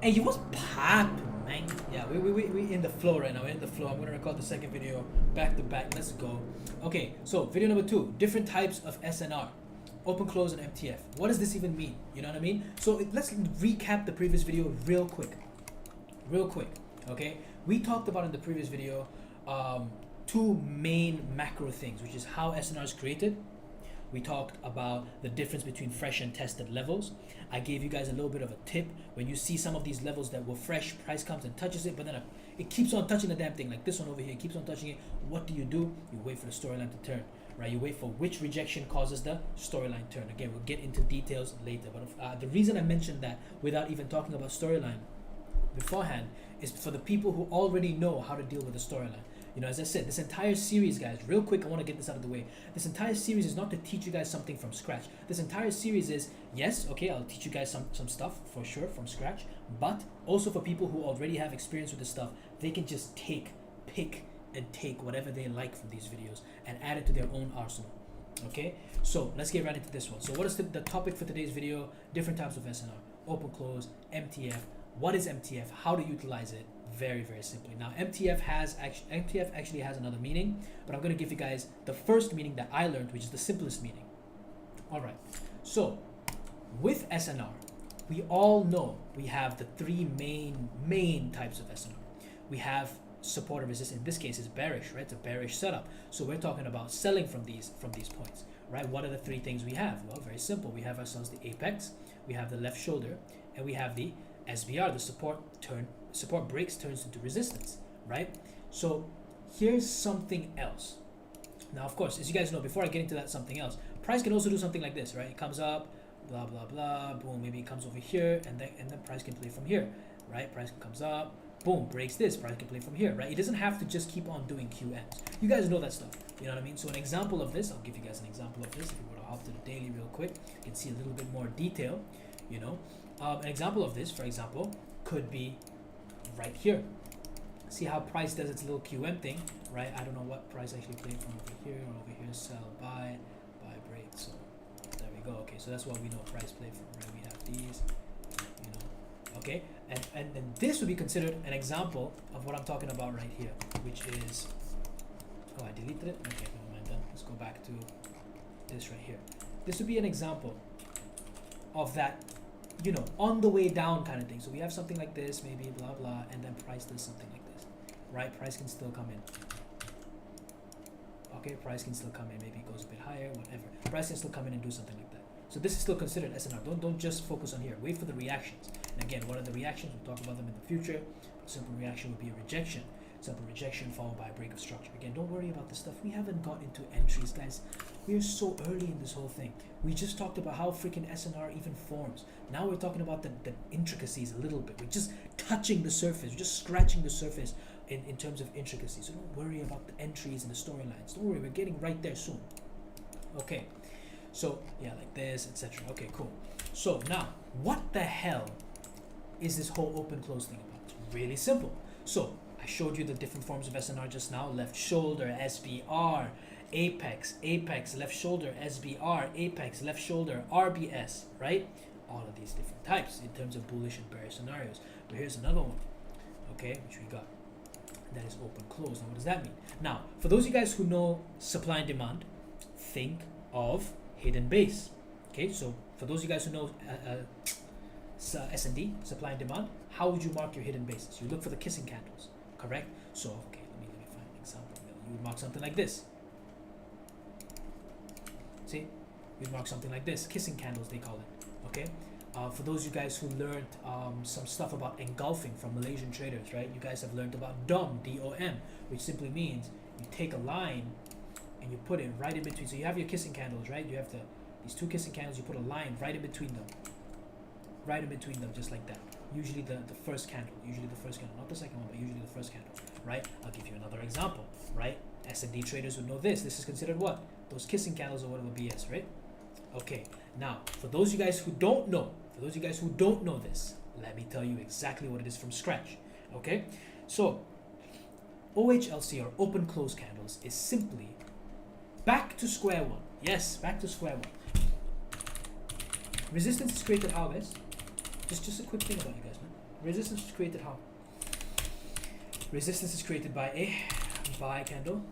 Hey, you was poppin', man. Yeah, we in the flow right now. We're in the flow. I'm gonna record the second video back to back. Let's go. Okay, so video number 2, different types of SNR, open close and MTF. What does this even mean? You know what I mean? So let's recap the previous video real quick. Okay, we talked about in the previous video two main macro things, which is how SNR is created. We talked about the difference between fresh and tested levels. I gave you guys a little bit of a tip. When you see some of these levels that were fresh, price comes and touches it, but then it keeps on touching the damn thing, like this one over here, it keeps on touching it. What do? You wait for the storyline to turn, right? You wait for which rejection causes the storyline turn. Again, we'll get into details later, but the reason I mentioned that without even talking about storyline beforehand is for the people who already know how to deal with the storyline. You know, as I said, this entire series, guys, real quick, I want to get this out of the way. This entire series is not to teach you guys something from scratch. This entire series is, yes, okay, I'll teach you guys some stuff for sure from scratch, but also for people who already have experience with this stuff, they can just pick and take whatever they like from these videos and add it to their own arsenal. Okay, so let's get right into this one. So what is the topic for today's video? Different types of SNR, open close, MTF. What is MTF? How to utilize it? Very simply. Now MTF actually has another meaning, but I'm going to give you guys the first meaning that I learned, which is the simplest meaning. All right, so with SNR, we all know we have the three main types of SNR. We have support or resistance. In this case is bearish, right? It's a bearish setup, so we're talking about selling from these points, right? What are the three things we have? Well, very simple. We have ourselves the apex, we have the left shoulder, and we have the SBR, the support breaks, turns into resistance, right? So here's something else. Now, of course, as you guys know, before I get into that something else, price can also do something like this, right? It comes up, blah blah blah, boom, maybe it comes over here, and then price can play from here, right? Price comes up, boom, breaks this, price can play from here, right? It doesn't have to just keep on doing QNs. You guys know that stuff, you know what I mean? So an example of this, I'll give you guys an example of this. If we were to hop to the daily real quick, you can see a little bit more detail, you know. An example of this, for example, could be right here. See how price does its little QM thing, right? I don't know what price actually played from over here or over here. Sell, buy, break. So there we go. Okay, so that's what we know price play from, right? We have these, you know. Okay, and this would be considered an example of what I'm talking about right here, which is, oh, I deleted it. Okay, never mind then. Let's go back to this right here. This would be an example of that, you know, on the way down kind of thing. So we have something like this, maybe blah blah, and then price does something like this, right? Price can still come in. Okay, price can still come in. Maybe it goes a bit higher, whatever. Price can still come in and do something like that. So this is still considered SNR. Don't just focus on here. Wait for the reactions. And again, what are the reactions? We'll talk about them in the future. A simple reaction would be a rejection. Simple rejection followed by a break of structure. Again, don't worry about the stuff. We haven't got into entries, guys. We're so early in this whole thing. We just talked about how freaking SNR even forms. Now we're talking about the intricacies a little bit. We're just touching the surface. We're just scratching the surface in terms of intricacies. So don't worry about the entries and the storylines. Don't worry, we're getting right there soon. Okay, so yeah, like this, etc. Okay, cool. So now, what the hell is this whole open close thing about? It's really simple. So I showed you the different forms of SNR just now. Left shoulder, SBR, apex, left shoulder, SBR, apex, left shoulder, RBS, right? All of these different types in terms of bullish and bearish scenarios. But here's another one, okay, which we got. That is open close. Now, what does that mean? Now, for those of you guys who know supply and demand, think of hidden base. Okay, so for those of you guys who know S&D, supply and demand, how would you mark your hidden bases? You look for the kissing candles, correct? So, okay, let me find an example. You would mark something like this. See, you'd mark something like this, kissing candles they call it. Okay, for those of you guys who learned some stuff about engulfing from Malaysian traders, right? You guys have learned about DOM, D-O-M, which simply means you take a line and you put it right in between. So you have your kissing candles, right? You have these two kissing candles. You put a line right in between them, just like that. Usually the first candle, not the second one, but usually the first candle, right? I'll give you another example, right? S&D traders would know this. This is considered what? Those kissing candles or whatever BS, right? Okay, now for those of you guys who don't know, this, let me tell you exactly what it is from scratch. Okay, so OHLC or open close candles is simply back to square one. Yes, back to square one. Resistance is created how, guys? Just a quick thing about you guys, man. Resistance is created how? Resistance is created by a buy candle.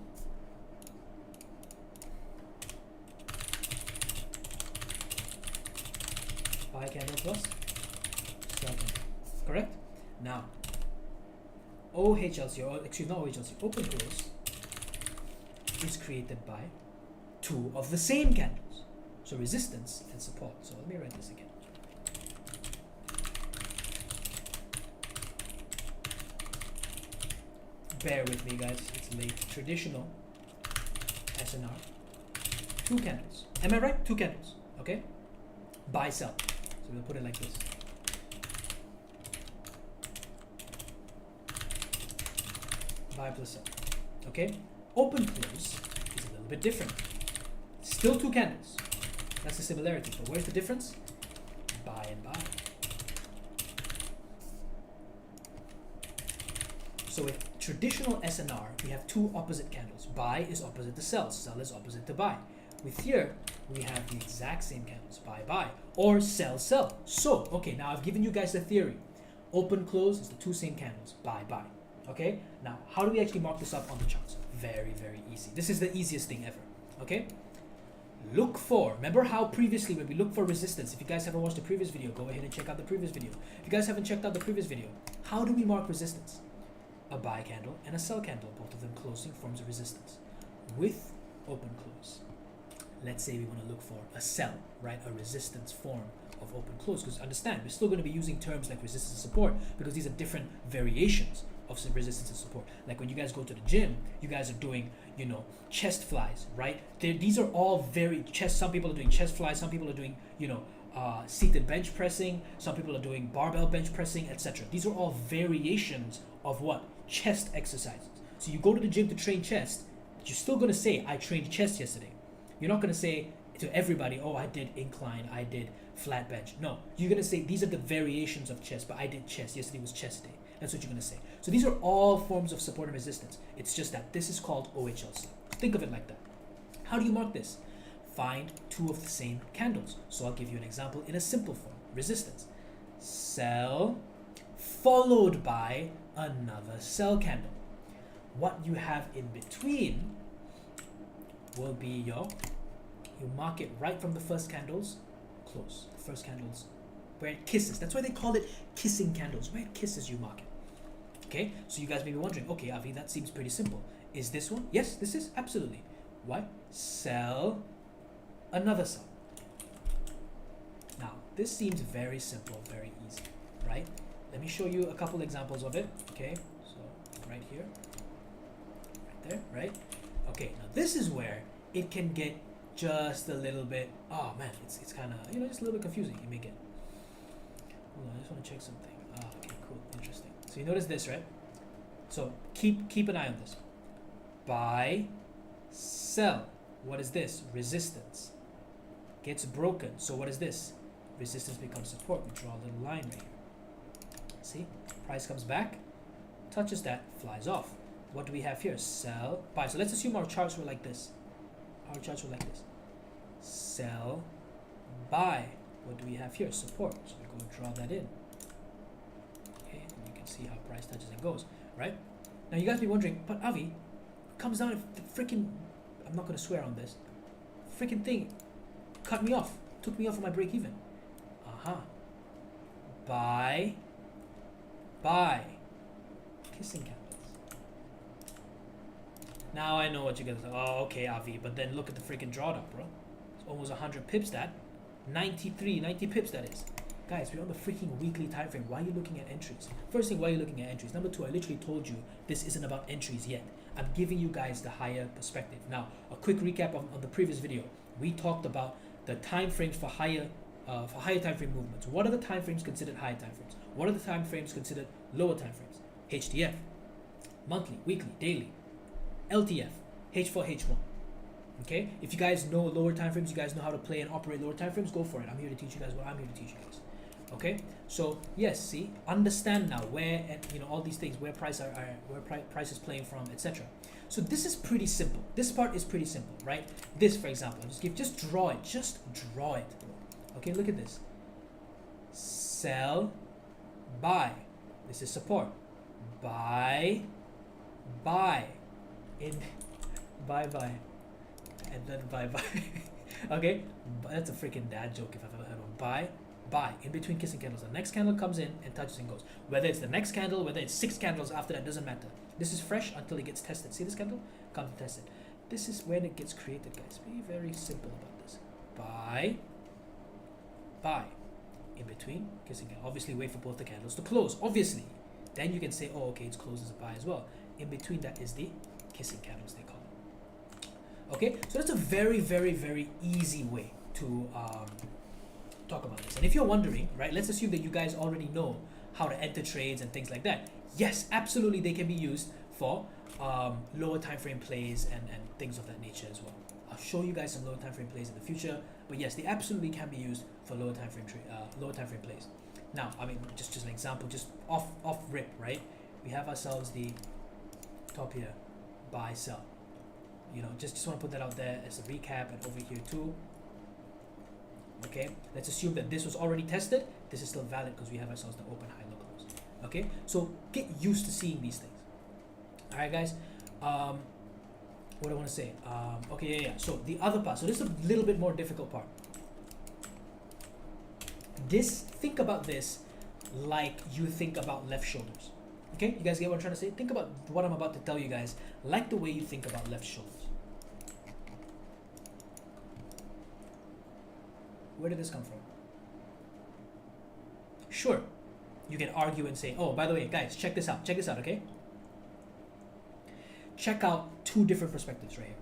Buy candle plus sell candle. Correct? Now, OHLC, or excuse not OHLC, open close is created by two of the same candles. So resistance and support. So let me write this again. Bear with me, guys, it's late. Traditional SNR, two candles. Am I right? Two candles, okay? Buy, sell. So we'll put it like this. Buy plus sell, okay? Open close is a little bit different. Still two candles. That's the similarity, but where's the difference? Buy and buy. So with traditional SNR, we have two opposite candles. Buy is opposite to sell is opposite to buy. With here, we have the exact same candles, buy, buy, or sell, sell. So, okay, now I've given you guys the theory. Open, close is the two same candles, buy, buy. Okay, now how do we actually mark this up on the charts? Very, very easy. This is the easiest thing ever, okay? Look for, remember how previously when we look for resistance, if you guys haven't watched the previous video, go ahead and check out the previous video. If you guys haven't checked out the previous video, how do we mark resistance? A buy candle and a sell candle, both of them closing forms of resistance. With open close, let's say we want to look for a sell, right? A resistance form of open close, because understand, we're still going to be using terms like resistance and support because these are different variations of some resistance and support. Like when you guys go to the gym, you guys are doing, you know, chest flies, right? These are all very chest. Some people are doing chest flies. Some people are doing, you know, seated bench pressing. Some people are doing barbell bench pressing, etc. These are all variations of what? Chest exercises. So you go to the gym to train chest, but you're still going to say, I trained chest yesterday. You're not going to say to everybody, oh, I did incline, I did flat bench. No, you're going to say these are the variations of chest, but I did chest. Yesterday was chest day. That's what you're going to say. So these are all forms of support and resistance. It's just that this is called OHLC. Think of it like that. How do you mark this? Find two of the same candles. So I'll give you an example in a simple form. Resistance. Sell followed by another sell candle. What you have in between will be you mark it right from the first candles, close. The first candles where it kisses. That's why they call it kissing candles. Where it kisses, you mark it. Okay, so you guys may be wondering, okay, Avi, that seems pretty simple. Is this one? Yes, this is absolutely. Why? Sell, another sell. Now, this seems very simple, very easy, right? Let me show you a couple examples of it. Okay, so right here, right there, right? Okay, now this is where it can get just a little bit, oh man, it's kind of, you know, just a little bit confusing. You may get, hold on, I just want to check something. Okay, cool, interesting. So you notice this, right? So keep an eye on this. Buy, sell. What is this? Resistance. Gets broken. So what is this? Resistance becomes support. We draw a little line right here. See? Price comes back, touches that, flies off. What do we have here? Sell, buy. So let's assume our charts were like this. Our charts were like this. Sell, buy. What do we have here? Support. So we go and draw that in. Okay, and you can see how price touches and goes, right? Now you guys be wondering, but Avi, comes down if the freaking, I'm not gonna swear on this, freaking thing cut me off, took me off of my break even. Buy, kissing candles. Now I know what you're gonna say. Oh, okay, Avi, but then look at the freaking drawdown, bro. It's almost 100 pips that. 90 pips that is. Guys, we're on the freaking weekly time frame. Why are you looking at entries? First thing, why are you looking at entries? Number two, I literally told you this isn't about entries yet. I'm giving you guys the higher perspective. Now, a quick recap on the previous video. We talked about the time frames for higher time frame movements. What are the time frames considered higher time frames? What are the time frames considered lower time frames? HDF, monthly, weekly, daily, LTF, H4, H1. Okay, if you guys know lower time frames, you guys know how to play and operate lower time frames, go for it. I'm here to teach you guys what I'm here to teach you guys. Okay, so yes, see, understand now where, and you know, all these things, where price price is playing from, etc. So this is pretty simple. This part is pretty simple, right? This, for example, just draw it, bro. Okay, look at this. Sell, buy. This is support. Buy, buy, in, buy, and then buy. Okay, that's a freaking dad joke if I've ever heard one. Buy, in between kissing candles. The next candle comes in and touches and goes. Whether it's the next candle, whether it's 6 candles after that, doesn't matter. This is fresh until it gets tested. See this candle? Come to test it. This is when it gets created, guys. Be very simple about this. Buy, in between kissing candles. Obviously wait for both the candles to close, obviously. Then you can say, oh, okay, it's closed as a buy as well. In between that is the kissing candles, they call it. Okay, so that's a very, very, very easy way to talk about this. And if you're wondering, right, let's assume that you guys already know how to enter trades and things like that. Yes, absolutely, they can be used for lower time frame plays and things of that nature as well. I'll show you guys some lower time frame plays in the future, but yes, they absolutely can be used for lower time frame plays. Now, I mean, just an example, just off rip, right? We have ourselves the top here, buy, sell. You know, just want to put that out there as a recap, and over here too. Okay, let's assume that this was already tested. This is still valid because we have ourselves the open, high, low, close. Okay, so get used to seeing these things. All right, guys. What do I want to say? Okay, yeah. So the other part. So this is a little bit more difficult part. Think about this like you think about left shoulders. Okay, you guys get what I'm trying to say? Think about what I'm about to tell you guys like the way you think about left shoulders. Where did this come from? Sure, you can argue and say, oh, by the way, guys, check this out, okay? Check out 2 different perspectives right here.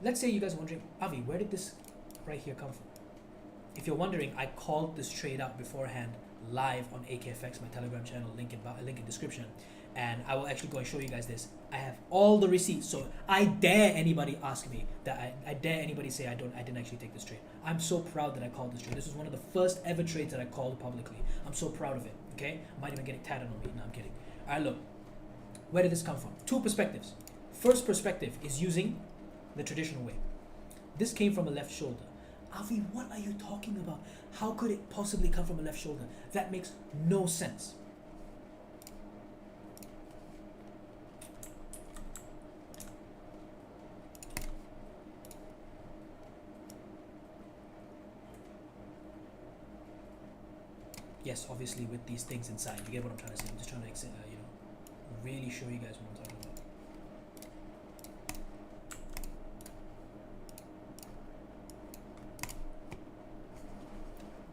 Let's say you guys are wondering, Avi, where did this right here come from? If you're wondering, I called this trade out beforehand live on akfx, my Telegram channel, link in description, and I will actually go and show you guys this. I have all the receipts, so I dare anybody ask me that I dare anybody say I didn't actually take this trade. I'm so proud that I called this trade. This was one of the first ever trades that I called publicly. I'm so proud of it. Okay, I might even get it tatted on me. No, I'm kidding. All right, look. Where did this come from? 2 perspectives. First perspective is using the traditional way. This came from a left shoulder. Avi, what are you talking about? How could it possibly come from a left shoulder? That makes no sense. Yes, obviously with these things inside. You get what I'm trying to say? I'm just trying to, really show you guys what I'm talking about.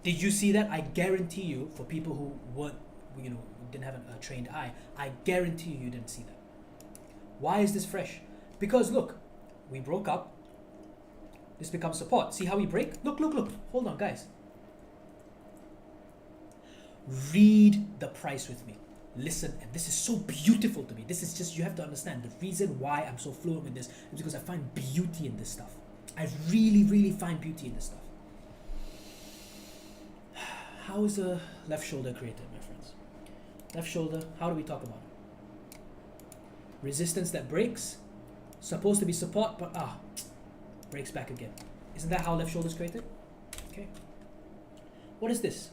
Did you see that? I guarantee you, for people who weren't, didn't have a trained eye, I guarantee you didn't see that. Why is this fresh? Because look, we broke up. This becomes support. See how we break? Look. Hold on, guys. Read the price with me. Listen, and this is so beautiful to me. This is just, you have to understand, the reason why I'm so fluent with this is because I find beauty in this stuff. I really, really find beauty in this stuff. How is a left shoulder created, my friends? Left shoulder, how do we talk about it? Resistance that breaks, supposed to be support, but breaks back again. Isn't that how left shoulder is created? Okay. What is this?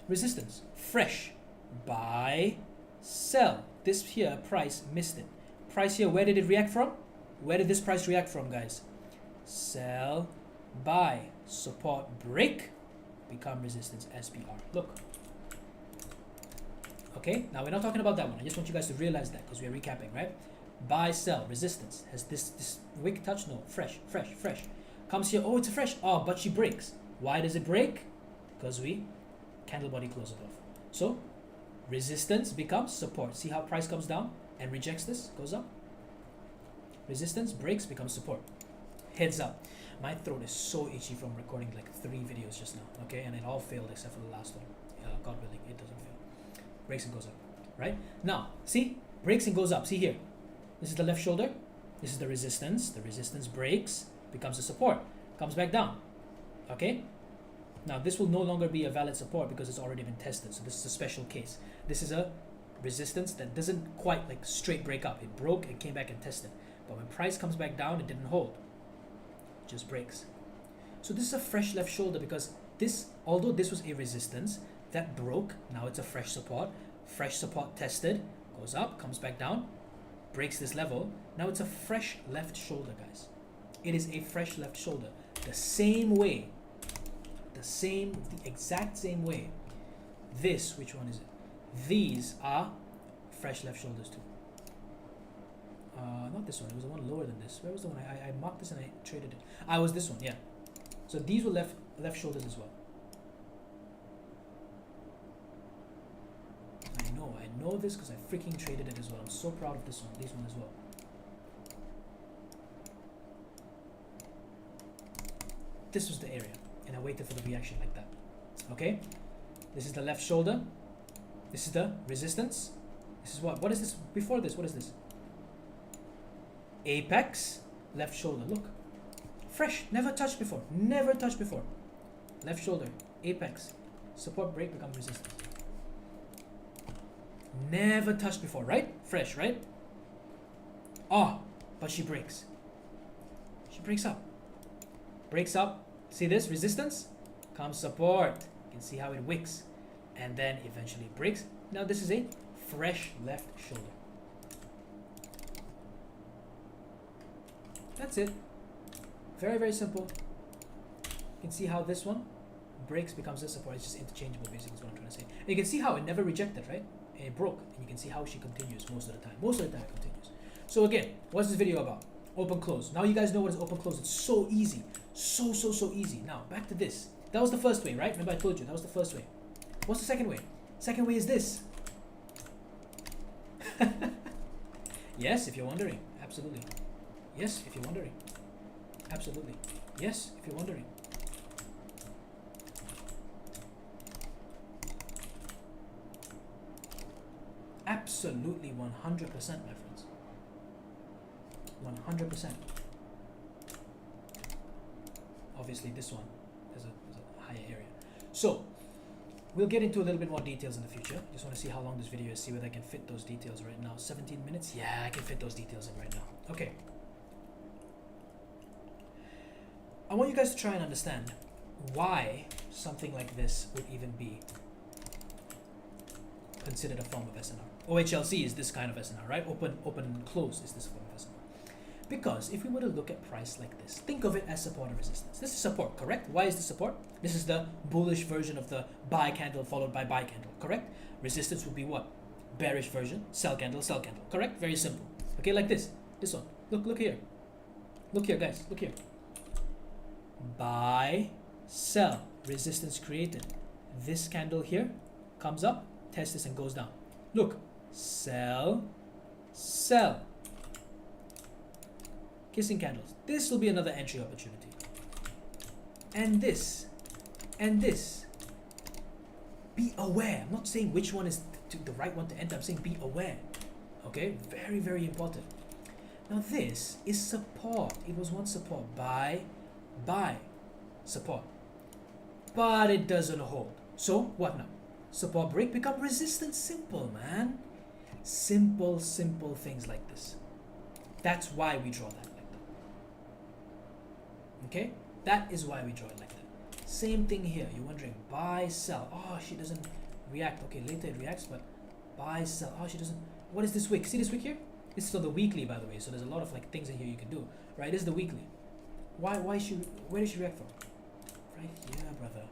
Resistance, fresh, buy, sell. This here, price, missed it. Price here, where did it react from? Where did this price react from, guys? Sell, buy, support, break, become resistance, SPR. Look. Okay, now we're not talking about that one. I just want you guys to realize that because we're recapping, right? Buy, sell, resistance. Has this wick touch? No, fresh. Comes here, oh, it's a fresh. Oh, but she breaks. Why does it break? Because we candle body close above. So resistance becomes support. See how price comes down and rejects this, goes up. Resistance breaks, becomes support. Heads up. My throat is so itchy from recording like 3 videos just now, okay? And it all failed except for the last one. God willing, it doesn't fail. Breaks and goes up, right? Now, see? Breaks and goes up. See here. This is the left shoulder. This is the resistance. The resistance breaks, becomes a support. Comes back down, okay? Now, this will no longer be a valid support because it's already been tested. So this is a special case. This is a resistance that doesn't quite like straight break up. It broke and came back and tested. But when price comes back down, it didn't hold. Just breaks. So this is a fresh left shoulder because This, although this was a resistance that broke, now it's a fresh support tested, goes up, comes back down, breaks this level. Now it's a fresh left shoulder, guys. It is a fresh left shoulder. The same way, the exact same way. This, which one is it? These are fresh left shoulders too. Not this one, it was the one lower than this. Where was the one? I marked this and I traded it. I was this one, yeah. So these were left shoulders as well. I know this because I freaking traded it as well. I'm so proud of this one as well. This was the area, and I waited for the reaction like that. Okay, this is the left shoulder. This is the resistance. This is what is this? Before this, what is this? Apex, left shoulder. Look, fresh, never touched before. Left shoulder, apex, support, break, become resistance. Never touched before, right? Fresh, right? Oh, but she breaks. She breaks up. Breaks up. See this? Resistance. Comes support. You can see how it wicks. And then eventually breaks. Now this is a fresh left shoulder. That's it. Very, very simple. You can see how this one breaks, becomes this support. It's just interchangeable, basically, is what I'm trying to say. And you can see how it never rejected, right? It broke, and you can see how she continues most of the time. Most of the time it continues. So again, what's this video about? Open close. Now you guys know what is open close. It's so easy. So easy. Now back to this. That was the first way, right? Remember I told you that was the first way. What's the second way? Second way is this. Yes, if you're wondering. Absolutely. Yes, if you're wondering. Absolutely. Yes, if you're wondering. Absolutely 100%, my friends. 100%. Obviously this one is a higher area. So we'll get into a little bit more details in the future. Just want to see how long this video is, see whether I can fit those details right now. 17 minutes? Yeah, I can fit those details in right now. Okay. I want you guys to try and understand why something like this would even be considered a form of SNR. OHLC is this kind of SNR, right? Open close is this form of SNR. Because if we were to look at price like this, think of it as support and resistance. This is support, correct? Why is this support? This is the bullish version of the buy candle followed by buy candle, correct? Resistance would be what? Bearish version, sell candle, correct? Very simple. Okay, like this one. Look here. Look here, guys, look here. Buy, sell, resistance created. This candle here comes up, tests this and goes down. Look, sell, sell. Kissing candles. This will be another entry opportunity. And this. Be aware. I'm not saying which one is the right one to enter. I'm saying be aware. Okay? Very, very important. Now this is support. It was once support. Buy, support. But it doesn't hold. So what now? Support break become resistance. Simple, man. Simple things like this. That's why we draw that like that. Okay? That is why we draw it like that. Same thing here. You're wondering, buy, sell. Oh, she doesn't react. Okay, later it reacts, but buy, sell. Oh, she doesn't. What is this wick? See this wick here? This is on the weekly, by the way. So there's a lot of like things in here you can do. Right? This is the weekly. Where does she react from? Right here, brother.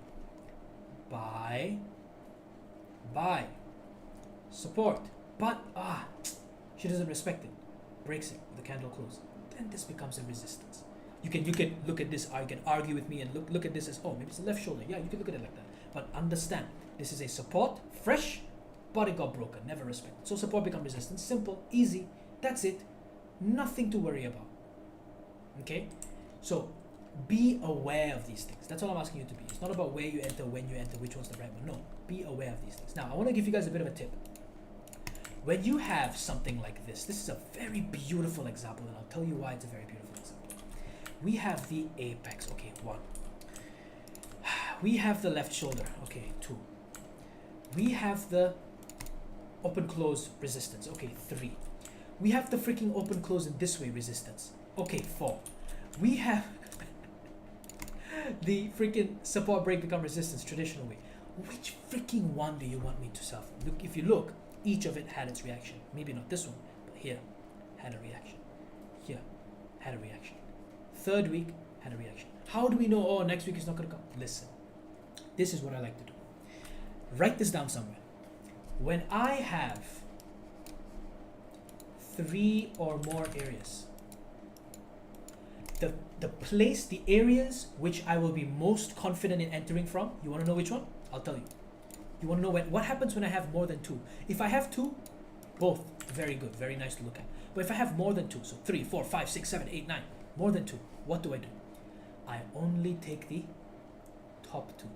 Buy. Support. But she doesn't respect it. Breaks it with the candle close. Then this becomes a resistance. You can look at this, you can argue with me and look at this as, oh, maybe it's the left shoulder. Yeah, you can look at it like that. But understand, this is a support, fresh, but it got broken, never respected. So support become resistance, simple, easy, that's it. Nothing to worry about. Okay? So be aware of these things. That's all I'm asking you to be. It's not about where you enter, when you enter, which one's the right one. No, be aware of these things. Now, I want to give you guys a bit of a tip. When you have something like this is a very beautiful example, and I'll tell you why it's a very beautiful example. We have the apex, okay, 1. We have the left shoulder, okay, 2. We have the open close resistance, okay, 3. We have the freaking open close in this way resistance, okay, 4. We have the freaking support break become resistance traditional way. Which freaking one do you want me to sell from? Look, if you look, each of it had its reaction. Maybe not this one, but here had a reaction. Here had a reaction. Third week had a reaction. How do we know, oh, next week is not going to come? Listen, this is what I like to do. Write this down somewhere. When I have 3 or more areas, the areas which I will be most confident in entering from, you want to know which one? I'll tell you. You want to know what happens when I have more than 2? If I have 2, both very good, very nice to look at. But if I have more than 2, so 3, 4, 5, 6, 7, 8, 9, more than 2, what do? I only take the top 2.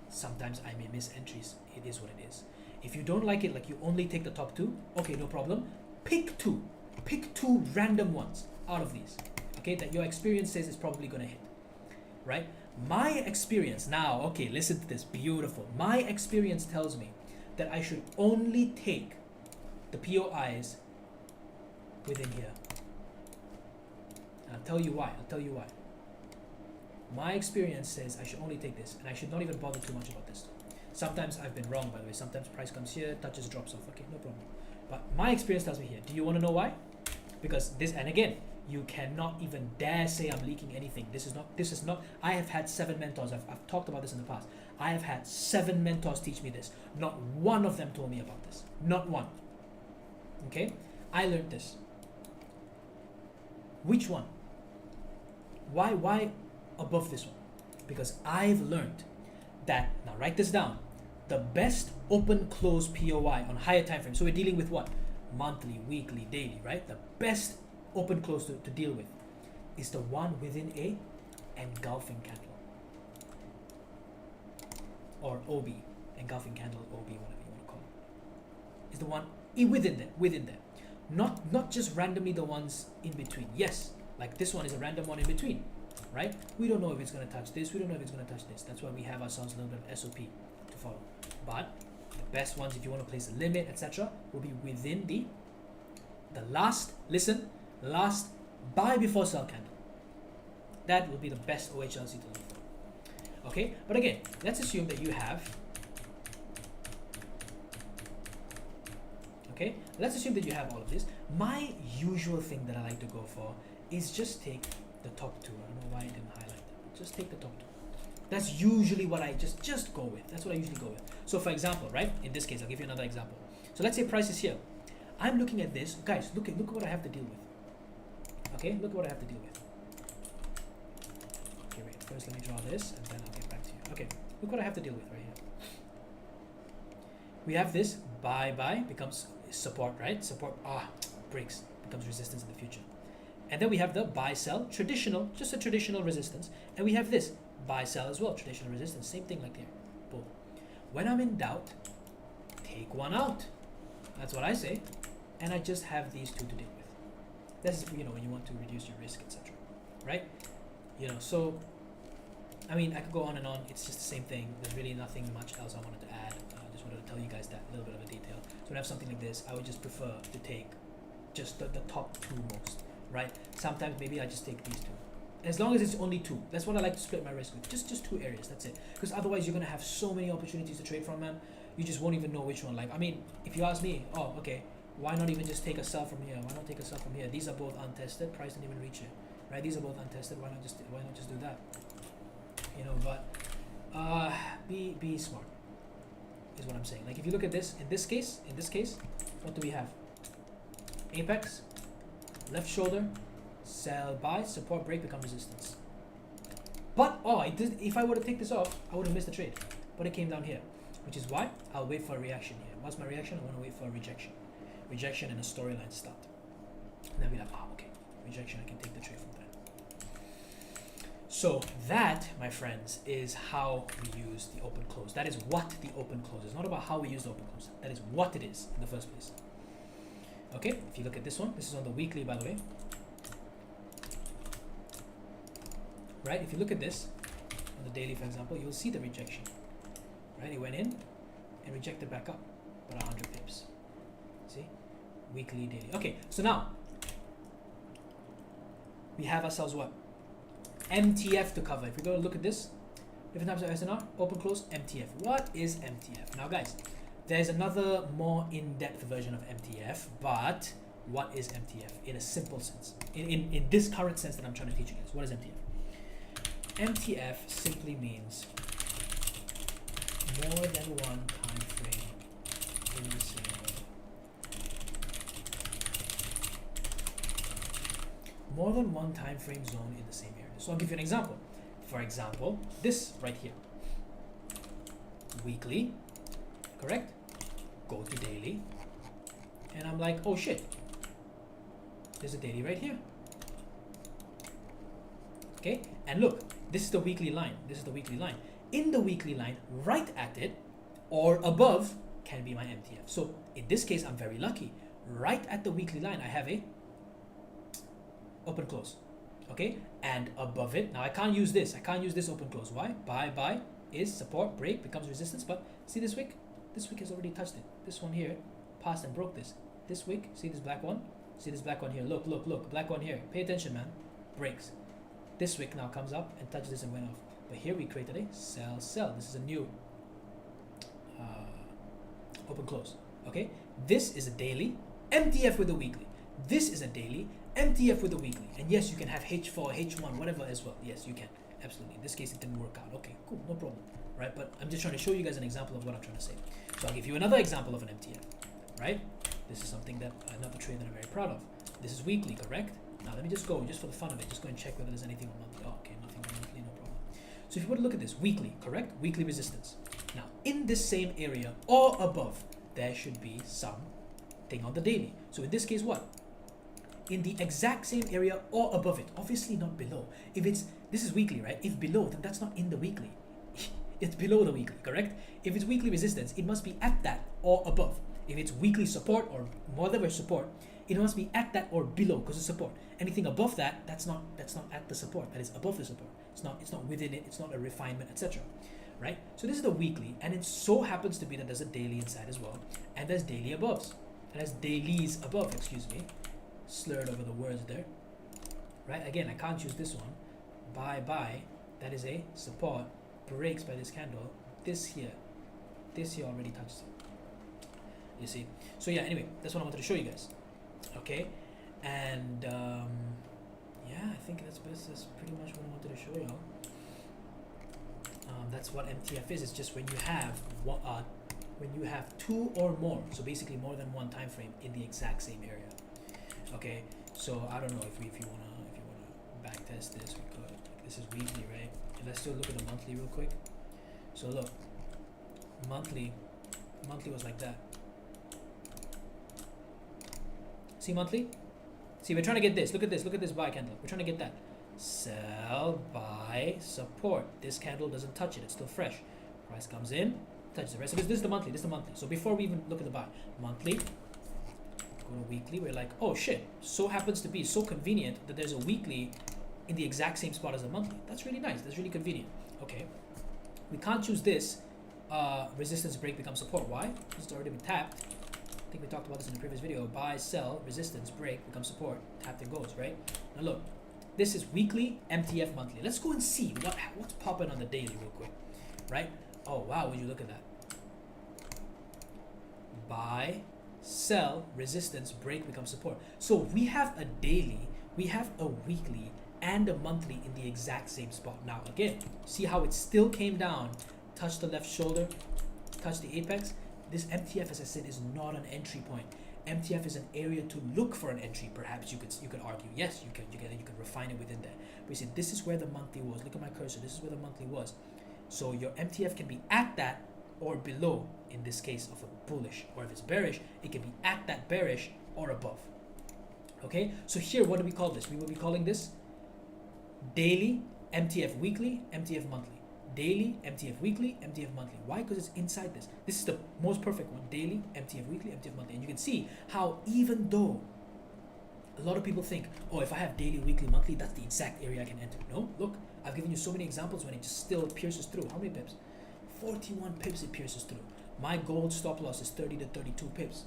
Sometimes I may miss entries. It is what it is. If you don't like it, like you only take the top 2, okay, no problem. Pick 2. Pick 2 random ones out of these, okay, that your experience says is probably going to hit, right? My experience now, okay, listen to this, beautiful. My experience tells me that I should only take the POIs within here. And I'll tell you why. My experience says I should only take this, and I should not even bother too much about this. Sometimes I've been wrong, by the way. Sometimes price comes here, touches, drops off. Okay, no problem. But my experience tells me here. Do you want to know why? Because this, and again, you cannot even dare say I'm leaking anything. This is not, I have had 7 mentors. I've talked about this in the past. I have had 7 mentors teach me this. Not one of them told me about this. Not one. Okay? I learned this. Which one? Why above this one? Because I've learned that, now write this down, the best open close POI on higher time frame. So we're dealing with what? Monthly, weekly, daily, right? The best open close to deal with is the one within a engulfing candle, or OB, engulfing candle, OB, whatever you want to call it. Is the one within there. Not just randomly the ones in between. Yes, like this one is a random one in between, right? We don't know if it's going to touch this, we don't know if it's going to touch this. That's why we have ourselves a little bit of SOP to follow. But the best ones, if you want to place a limit, etc., will be within the last buy before sell candle. That will be the best OHLC to look for. Okay, but again, let's assume that you have, okay, let's assume that you have all of this. My usual thing that I like to go for is just take the top 2. I don't know why I didn't highlight that, but just take the top 2. That's usually what I just go with. That's what I usually go with. So for example, right, in this case, I'll give you another example. So let's say price is here. I'm looking at this. Guys, look at what I have to deal with. Okay, look at what I have to deal with. Okay, wait, first let me draw this and then I'll get back to you. Okay, look what I have to deal with right here. We have this buy becomes support, right? Support, breaks, becomes resistance in the future. And then we have the buy sell, traditional, just a traditional resistance. And we have this buy sell as well, traditional resistance, same thing like here. Boom. When I'm in doubt, take one out. That's what I say. And I just have these 2 to deal with. This is, when you want to reduce your risk, etc. Right? So I mean, I could go on and on. It's just the same thing. There's really nothing much else I wanted to add. I just wanted to tell you guys that little bit of a detail. So when I have something like this, I would just prefer to take just the top 2 most, right? Sometimes maybe I just take these 2. As long as it's only 2. That's what I like to split my risk with. Just 2 areas, that's it. Because otherwise you're going to have so many opportunities to trade from, man. You just won't even know which one. Like, I mean, if you ask me, oh, okay, why not even just take a sell from here? Why not take a sell from here? These are both untested. Price didn't even reach it, right? These are both untested. Why not just do that? But be smart is what I'm saying. Like, if you look at this, in this case, what do we have? Apex, left shoulder, sell, buy, support, break, become resistance. But if I were to take this off, I would have missed the trade. But it came down here, which is why I'll wait for a reaction here. What's my reaction? I want to wait for a rejection. Rejection and a storyline start. And then we're like, okay, rejection, I can take the trade from there. So that, my friends, is how we use the open close. That is what the open close is. Not about how we use the open close. That is what it is in the first place. Okay, if you look at this one, this is on the weekly, by the way. Right, if you look at this, on the daily, for example, you'll see the rejection. Right, it went in and rejected back up, about 100 pips. See? Weekly, daily. Okay, so now we have ourselves what? MTF to cover. If we go to look at this, different types of SNR, open close, MTF. What is MTF? Now guys, there's another more in-depth version of MTF, but what is MTF in a simple sense? In this current sense that I'm trying to teach you guys, what is MTF? MTF simply means more than one time frame in the same area. More than one time frame zone in the same area. So I'll give you an example. For example, this right here. Weekly, correct? Go to daily. And I'm like, oh shit. There's a daily right here. Okay, and look, this is the weekly line. This is the weekly line. In the weekly line, right at it or above can be my MTF. So in this case, I'm very lucky. Right at the weekly line, I have a open close. Okay, and above it, now I can't use this. I can't use this open close. Why? Buy is support, break becomes resistance. But see this wick? This wick has already touched it. This one here passed and broke this. This wick, see this black one? See this black one here? Look, black one here. Pay attention, man. Breaks. This wick now comes up and touches this and went off. But here we created a sell. This is a new open close. Okay, this is a daily, MTF with a weekly. This is a daily, MTF with a weekly. And yes, you can have H4, H1, whatever as well. Yes, you can. Absolutely. In this case, it didn't work out. Okay, cool, no problem. Right, but I'm just trying to show you guys an example of what I'm trying to say. So I'll give you another example of an MTF. Right? This is something that another trade that I'm very proud of. This is weekly, correct? Now let me just go, just for the fun of it, just go and check whether there's anything on monthly. Oh, okay, nothing on monthly, no problem. So if you were to look at this, weekly, correct? Weekly resistance. Now, in this same area or above, there should be something on the daily. So in this case, what? In the exact same area or above it, obviously not below. If it's, this is weekly, right? If below, then that's not in the weekly. It's below the weekly, correct? If it's weekly resistance, it must be at that or above. If it's weekly support or whatever support, it must be at that or below because it's support. Anything above that, that's not at the support. That is above the support. It's not within it. It's not a refinement, etc. Right? So this is the weekly, and it so happens to be that there's a daily inside as well, and there's daily aboves, and there's dailies above. Excuse me, slurred over the words there. Right? Again, I can't choose this one. Buy. That is a support. Breaks by this candle. This here already touched it. You see? So yeah. Anyway, that's what I wanted to show you guys. Okay, and yeah, I think that's pretty much what I wanted to show y'all. That's what MTF is. It's just when you have two or more, so basically more than one time frame in the exact same area. Okay, so I don't know if you wanna back test this, we could. This is weekly, right? And let's still look at the monthly real quick. So look, monthly was like that. See monthly? See, we're trying to get this. Look at this buy candle. We're trying to get that. Sell, buy, support. This candle doesn't touch it. It's still fresh. Price comes in, touches the rest of it. This is the monthly. So before we even look at the buy, monthly, go to weekly. We're like, oh shit. So happens to be so convenient that there's a weekly in the exact same spot as a monthly. That's really nice. That's really convenient. Okay. We can't choose this. Resistance break becomes support. Why? Because it's already been tapped. I think we talked about this in the previous video. Buy, sell, resistance, break, becomes support. Tapped and goes, right? Now look, this is weekly, MTF monthly. Let's go and see what's popping on the daily real quick, right? Oh, wow, would you look at that? Buy, sell, resistance, break, becomes support. So we have a daily, we have a weekly, and a monthly in the exact same spot. Now again, see how it still came down, touched the left shoulder, touched the apex. This MTF, as I said, is not an entry point. MTF is an area to look for an entry. Perhaps you could argue. Yes, you can refine it within there. But you see, this is where the monthly was. Look at my cursor. This is where the monthly was. So your MTF can be at that or below. In this case of a bullish, or if it's bearish, it can be at that bearish or above. Okay. So here, what do we call this? We will be calling this daily, MTF weekly, MTF monthly. Daily, MTF weekly, MTF monthly. Why? Because it's inside this. This is the most perfect one. Daily, MTF weekly, MTF monthly. And you can see how even though a lot of people think, oh, if I have daily, weekly, monthly, that's the exact area I can enter. No, look, I've given you so many examples when it just still pierces through. How many pips? 41 pips it pierces through. My gold stop loss is 30 to 32 pips.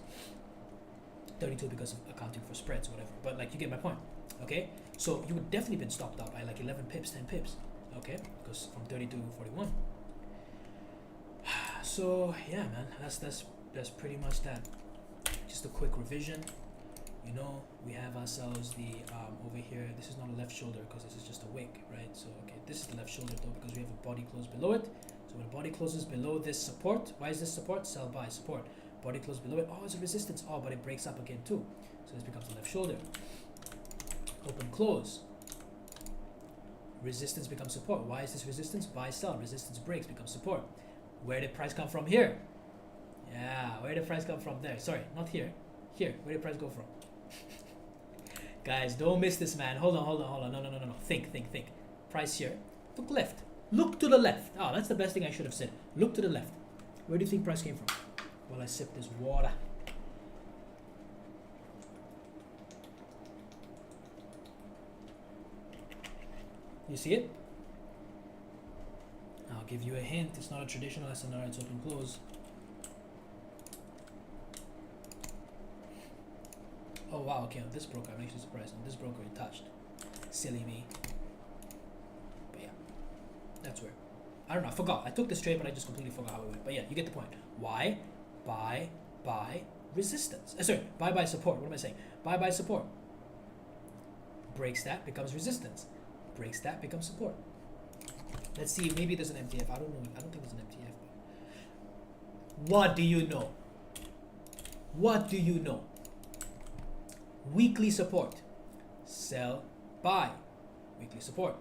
32 because of accounting for spreads or whatever. But like, you get my point. Okay? So you would definitely been stopped out by like 11 pips, 10 pips, okay? Because from 30 to 41. So yeah, man, that's pretty much that. Just a quick revision. You know, we have ourselves the over here. This is not a left shoulder because this is just a wick, right? So okay, this is the left shoulder though because we have a body close below it. So when the body closes below this support, why is this support? Sell by support. Body close below it. Oh, it's a resistance. Oh, but it breaks up again too. So this becomes a left shoulder. Open close. Resistance becomes support. Why is this resistance? Buy sell. Resistance breaks becomes support. Where did price come from? Here. Yeah, where did price come from? There. Sorry, not here. Here. Where did price go from? Guys, don't miss this, man. Hold on. No. Think. Price here. Look left. Look to the left. Oh, that's the best thing I should have said. Look to the left. Where do you think price came from? While I sip this water. You see it? I'll give you a hint. It's not a traditional SNR. It's open close. Oh wow, okay, on this broker, I'm actually surprised. On this broker it touched. Silly me. But yeah, that's where. I don't know, I forgot. I took this trade, but I just completely forgot how it went. But yeah, you get the point. Why? Buy, resistance. Sorry, buy, support. What am I saying? Buy, support. Breaks that, becomes resistance. Breaks that, becomes support. Let's see, maybe there's an MTF. I don't know. I don't think there's an MTF. What do you know? What do you know? Weekly support. Sell, buy. Weekly support.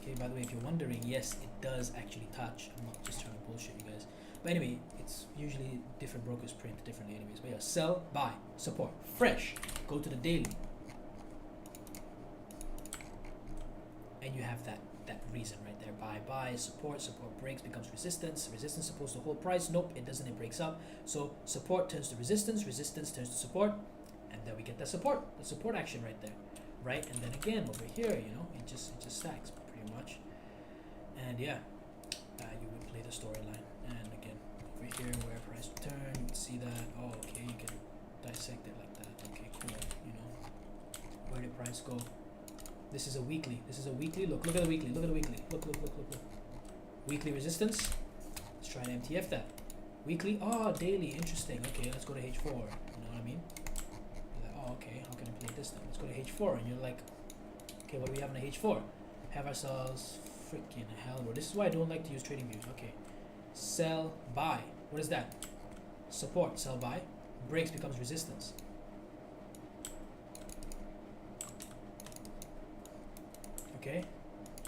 Okay, by the way, if you're wondering, yes, it does actually touch. I'm not just trying to bullshit you guys. But anyway, it's usually different brokers print differently anyways. But yeah, sell, buy, support. Fresh. Go to the daily. And you have that reason right there. Buy, support breaks, becomes resistance. Resistance supposed to hold price. Nope, it doesn't, it breaks up. So support turns to resistance turns to support. And then we get the support action right there, right? And then again over here, you know, it just stacks pretty much. And yeah, you would play the storyline. And again, over here where price return, you would see that. Oh, okay, you can dissect it like that. Okay, cool. You know, where did price go? This is a weekly. Look at the weekly. Look. Weekly resistance. Let's try and MTF that. Weekly. Oh, daily. Interesting. Okay, let's go to H4. You know what I mean? Okay, how can I play this then? Let's go to H4, and you're like, okay, what do we have on a H4? Have ourselves freaking hell, bro. This is why I don't like to use trading views. Okay, sell, buy. What is that? Support, sell, buy. Breaks becomes resistance. Okay,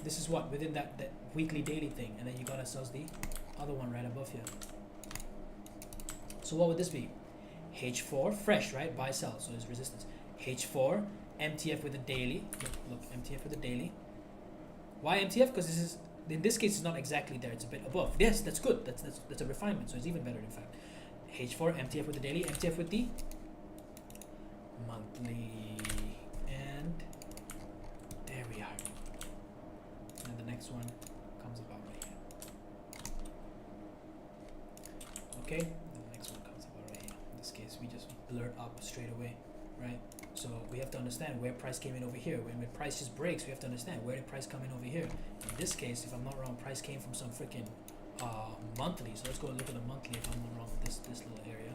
this is what within that weekly daily thing, and then you got ourselves the other one right above here. So what would this be? H4 fresh, right? Buy, sell, so it's resistance. H4 MTF with a daily. Look, MTF with a daily. Why MTF? Because this is, in this case, it's not exactly there. It's a bit above. Yes, that's good. That's a refinement. So it's even better, in fact. H4 MTF with the daily. MTF with the monthly. And there we are. And the next one comes about right here. Okay. We just blurt up straight away, right? So we have to understand where price came in over here. When price just breaks, we have to understand where did price come in over here. In this case, if I'm not wrong, price came from some freaking monthly. So let's go look at the monthly if I'm not wrong. This little area.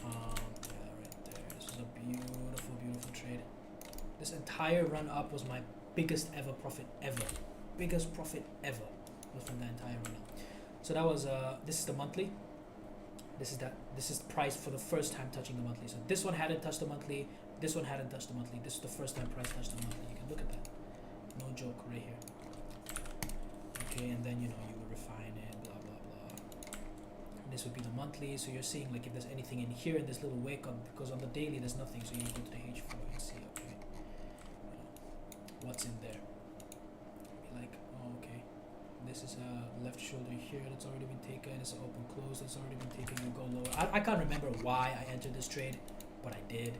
Yeah, right there. This is a beautiful trade. This entire run up was my biggest ever profit ever. Biggest profit ever was from the entire run up. So that was this is the monthly. This is price for the first time touching the monthly. So this one hadn't touched the monthly. This one hadn't touched the monthly. This is the first time price touched the monthly. You can look at that. No joke right here. Okay, and then you know you would refine it, blah blah blah. And this would be the monthly. So you're seeing like if there's anything in here in this little wick because on the daily there's nothing. So you go to the H4 and see okay, you know, what's in there. Be like, oh okay. This is a left shoulder here that's already been taken. It's an open close that's already been taken. You go lower. I can't remember why I entered this trade, but I did.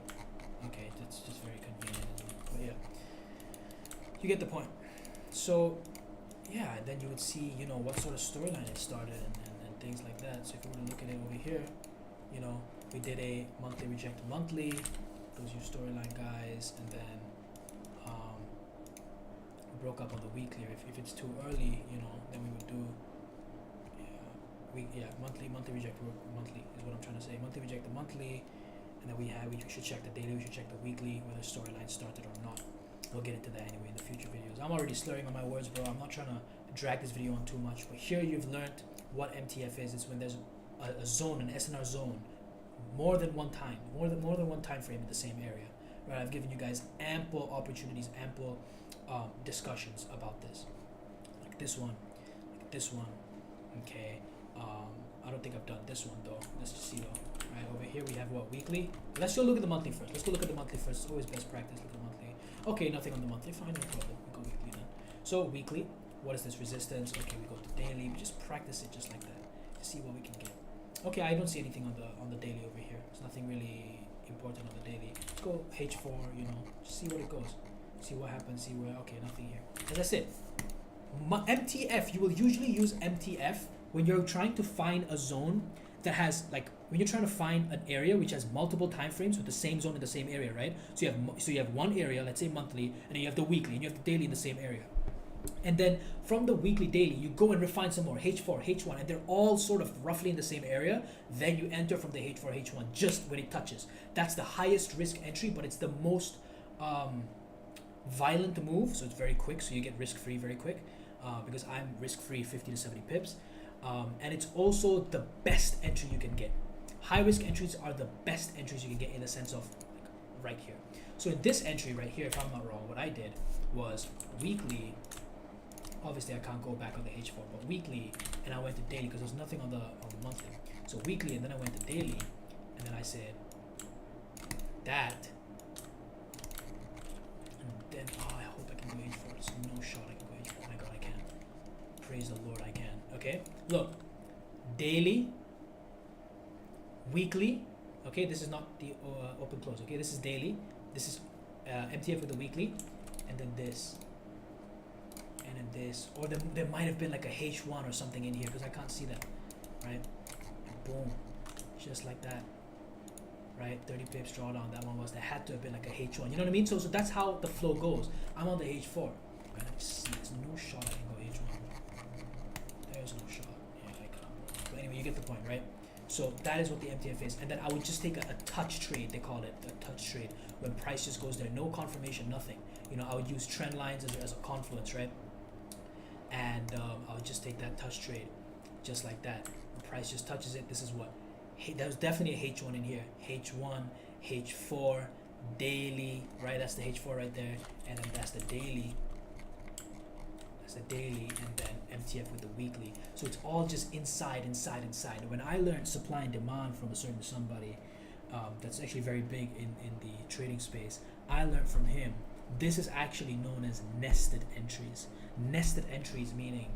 Okay, that's just very convenient. But yeah, you get the point. So yeah, and then you would see, you know, what sort of storyline it started and things like that. So if you want to look at it over here, you know, we did a monthly reject monthly. Those are your storyline guys, and then broke up on the weekly. Or if it's too early, you know, then we would do monthly reject monthly is what I'm trying to say. Monthly reject the monthly, and then we should check the daily, we should check the weekly, whether storyline started or not. We'll get into that anyway in the future videos. I'm already slurring on my words, bro. I'm not trying to drag this video on too much, but here you've learned what MTF is. It's when there's a zone, an SNR zone, more than one time frame in the same area. Right? I've given you guys ample opportunities, ample discussions about this. Like this one, okay. I don't think I've done this one though. Let's just see though. Right, over here we have what, weekly? Let's go look at the monthly first. It's always best practice. Look at the monthly. Okay, nothing on the monthly. Fine, no problem. We go weekly then. So weekly, what is this resistance? Okay, we go to daily. We just practice it just like that to see what we can get. Okay, I don't see anything on the daily over here. There's nothing really important on the daily. Let's go H4. You know, just see what it goes. See what happens. See where. Okay, nothing here. As I said, MTF. You will usually use MTF when you're trying to find a zone that has, like, when you're trying to find an area which has multiple time frames with the same zone in the same area, right? So you have one area, let's say monthly, and then you have the weekly, and you have the daily in the same area. And then from the weekly daily, you go and refine some more, H4, H1, and they're all sort of roughly in the same area. Then you enter from the H4, H1 just when it touches. That's the highest risk entry, but it's the most violent move, so it's very quick, so you get risk-free very quick, because I'm risk-free 50 to 70 pips. And it's also the best entry you can get. High risk entries are the best entries you can get in the sense of, like, right here. So in this entry right here, if I'm not wrong, what I did was weekly. Obviously I can't go back on the H4, but weekly, and I went to daily because there's nothing on the monthly. So weekly, and then I went to daily, and then I said that, and then I hope I can go H4. There's no shot I can go H4. Oh my god, I can. Praise the Lord, I can. Okay, look, daily, weekly. Okay, this is not the open close. Okay, this is daily. This is MTF with the weekly, and then this, and then this, or there might have been like a H1 or something in here because I can't see that, right? And boom, just like that, right? 30 pips drawdown. That one was. There had to have been like a H1. You know what I mean? So that's how the flow goes. I'm on the H4. Right? I see. There's no shot I can go H1. There's no shot. Yeah, I can't. But anyway, you get the point, right? So that is what the MTF is. And then I would just take a touch trade, they call it a touch trade, when price just goes there, no confirmation, nothing. You know, I would use trend lines as a confluence, right? And I would just take that touch trade, just like that. The price just touches it. This is what, there's definitely a H1 in here. H1, H4, daily, right? That's the H4 right there. And then that's the daily. The daily, and then MTF with the weekly. So it's all just inside. And when I learned supply and demand from a certain somebody that's actually very big in the trading space, I learned from him, this is actually known as nested entries. Nested entries meaning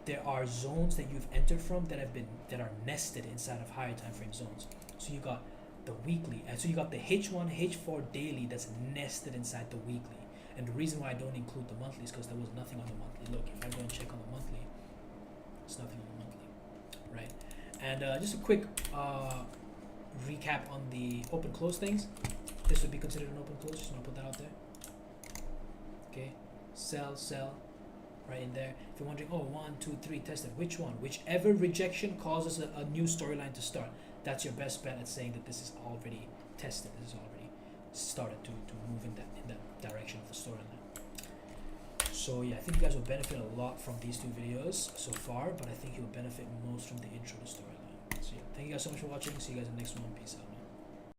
there are zones that you've entered from that are nested inside of higher time frame zones. So you got the weekly, and so you got the H1, H4 daily that's nested inside the weekly. And the reason why I don't include the monthly is because there was nothing on the monthly. Look, if I go and check on the monthly, there's nothing on the monthly, right? And just a quick recap on the open close things. This would be considered an open close. Just want to put that out there. Okay, sell, right in there. If you're wondering, oh, 1, 2, 3, tested. Which one? Whichever rejection causes a new storyline to start. That's your best bet at saying that this is already tested. This is already started to move in that direction of the storyline. So yeah, I think you guys will benefit a lot from these two videos so far, but I think you'll benefit most from the intro to storyline. So yeah, thank you guys so much for watching. See you guys in the next one. Peace out.